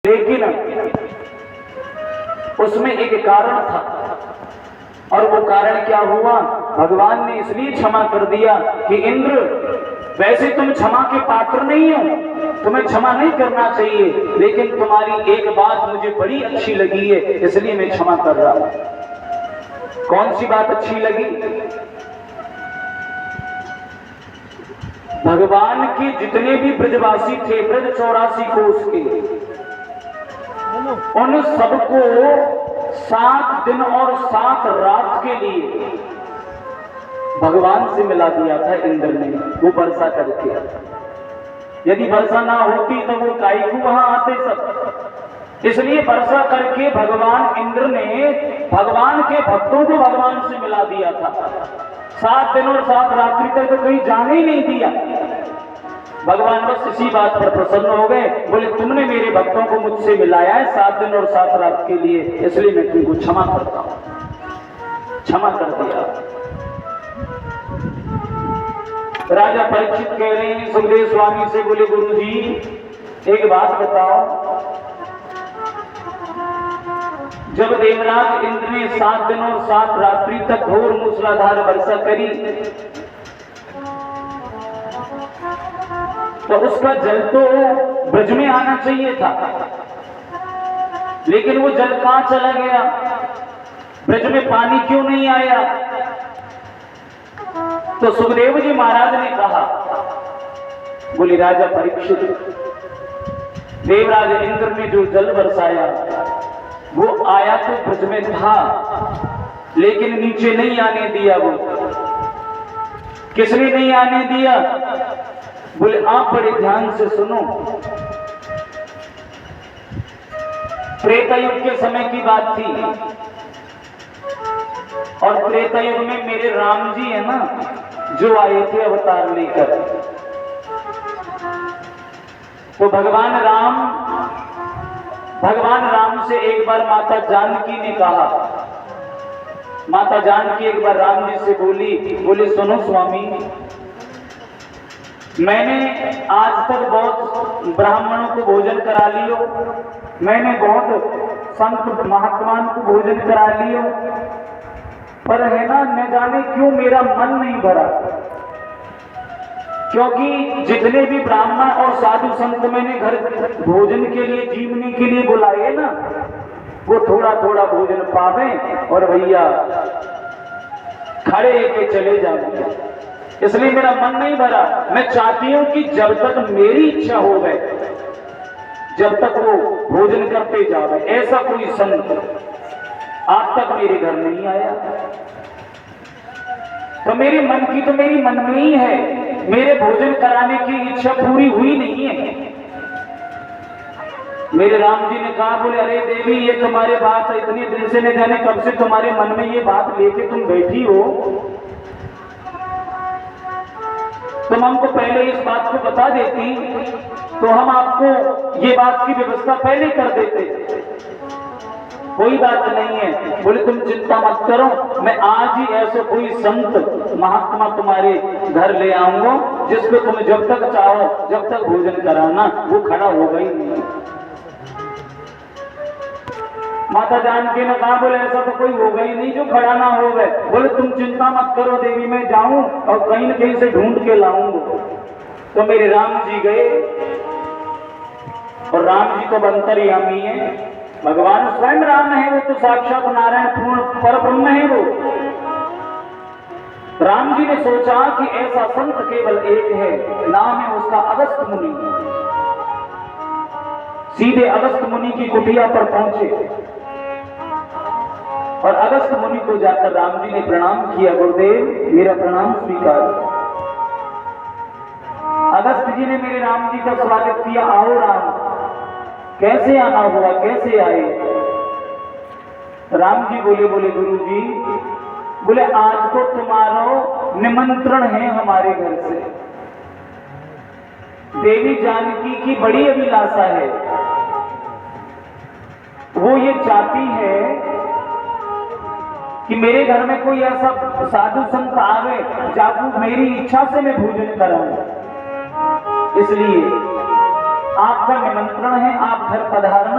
लेकिन उसमें एक कारण था, और वो कारण क्या हुआ? भगवान ने इसलिए क्षमा कर दिया कि इंद्र, वैसे तुम क्षमा के पात्र नहीं हो, तुम्हें क्षमा नहीं करना चाहिए, लेकिन तुम्हारी एक बात मुझे बड़ी अच्छी लगी है, इसलिए मैं क्षमा कर रहा हूं। कौन सी बात अच्छी लगी? भगवान के जितने भी ब्रजवासी थे, ब्रज 84 कोष के, उन सबको 7 दिन और 7 रात के लिए भगवान से मिला दिया था इंद्र ने, वो वर्षा करके। यदि वर्षा ना होती तो वो काई को वहां आते सब। इसलिए वर्षा करके भगवान इंद्र ने भगवान के भक्तों को भगवान से मिला दिया था। 7 दिन और 7 रात्रि तक तो कहीं जाने ही नहीं दिया। भगवान बस इसी बात पर प्रसन्न हो गए, बोले तुमने मेरे भक्तों को मुझसे मिलाया है 7 दिन और 7 रात के लिए, इसलिए मैं तुमको क्षमा करता हूं। क्षमा कर दिया। राजा परीक्षित कह रहे हैं सुखदेव स्वामी से, बोले गुरु जी एक बात बताओ, जब देवराज इंद्र ने 7 दिन और 7 रात्रि तक घोर मूसलाधार वर्षा करी, तो उसका जल तो ब्रज में आना चाहिए था, लेकिन वो जल कहां चला गया? ब्रज में पानी क्यों नहीं आया? तो सुखदेव जी महाराज ने कहा, बोले राजा परीक्षित, देवराज इंद्र ने जो जल बरसाया वो आया तो ब्रज में था, लेकिन नीचे नहीं आने दिया। वो किसने नहीं आने दिया? बोले आप बड़े ध्यान से सुनो। त्रेतायुग के समय की बात थी, और त्रेतायुग में मेरे राम जी है ना, जो आए थे अवतार लेकर, तो भगवान राम से एक बार माता जानकी ने कहा, माता जानकी एक बार राम जी से बोली, बोले सुनो स्वामी, मैंने आज तक बहुत ब्राह्मणों को भोजन करा लियो, मैंने बहुत संत महात्माओं को भोजन करा लियो, पर है ना, न जाने क्यों मेरा मन नहीं भरा। क्योंकि जितने भी ब्राह्मण और साधु संत मैंने घर भोजन के लिए, जीवनी के लिए बुलाए ना, वो थोड़ा थोड़ा भोजन पावे और भैया खड़े के चले जाएंगे, इसलिए मेरा मन नहीं भरा। मैं चाहती हूं कि जब तक मेरी इच्छा हो गए, जब तक वो भोजन करते जावे। ऐसा कोई संत आज तक मेरे घर नहीं आया, तो मेरे मन की तो मेरी मन में ही है, मेरे भोजन कराने की इच्छा पूरी हुई नहीं है। मेरे राम जी ने कहा, बोले अरे देवी, ये तुम्हारे बात इतनी दिन से न जाने कब से तुम्हारे मन में ये बात लेके तुम बैठी हो, तुम हमको पहले इस बात को बता देती तो हम आपको ये बात की व्यवस्था पहले कर देते। कोई बात नहीं है, बोले तुम चिंता मत करो, मैं आज ही ऐसे कोई संत महात्मा तुम्हारे घर ले आऊंगा, जिसको तुम जब तक चाहो जब तक भोजन कराना, वो खड़ा होगा ही नहीं। माता जानकी ने कहा, बोले ऐसा तो कोई होगा ही नहीं जो खड़ा ना हो गए। बोले तुम चिंता मत करो देवी, मैं जाऊं और कहीं न कहीं से ढूंढ के लाऊंगा। तो मेरे राम जी गए, और राम जी तो अंतर्यामी है, भगवान स्वयं राम है, वो तो साक्षात नारायण पूर्ण पर ब्रह्म है वो। राम जी ने सोचा कि ऐसा संत केवल एक है, नाम है उसका अगस्त मुनि। सीधे अगस्त मुनि की कुटिया पर पहुंचे, और अगस्त मुनि को जाकर राम जी ने प्रणाम किया, गुरुदेव मेरा प्रणाम स्वीकार। अगस्त जी ने मेरे राम जी का स्वागत किया, आओ राम, कैसे आना हुआ, कैसे आए? राम जी बोले, बोले गुरु जी, बोले आज को तुम्हारा निमंत्रण है हमारे घर से। देवी जानकी की बड़ी अभिलाषा है, वो ये चाहती है कि मेरे घर में कोई ऐसा साधु संत आवे जाकू मेरी इच्छा से मैं भोजन कराऊं, इसलिए आपका निमंत्रण है, आप घर पधारना।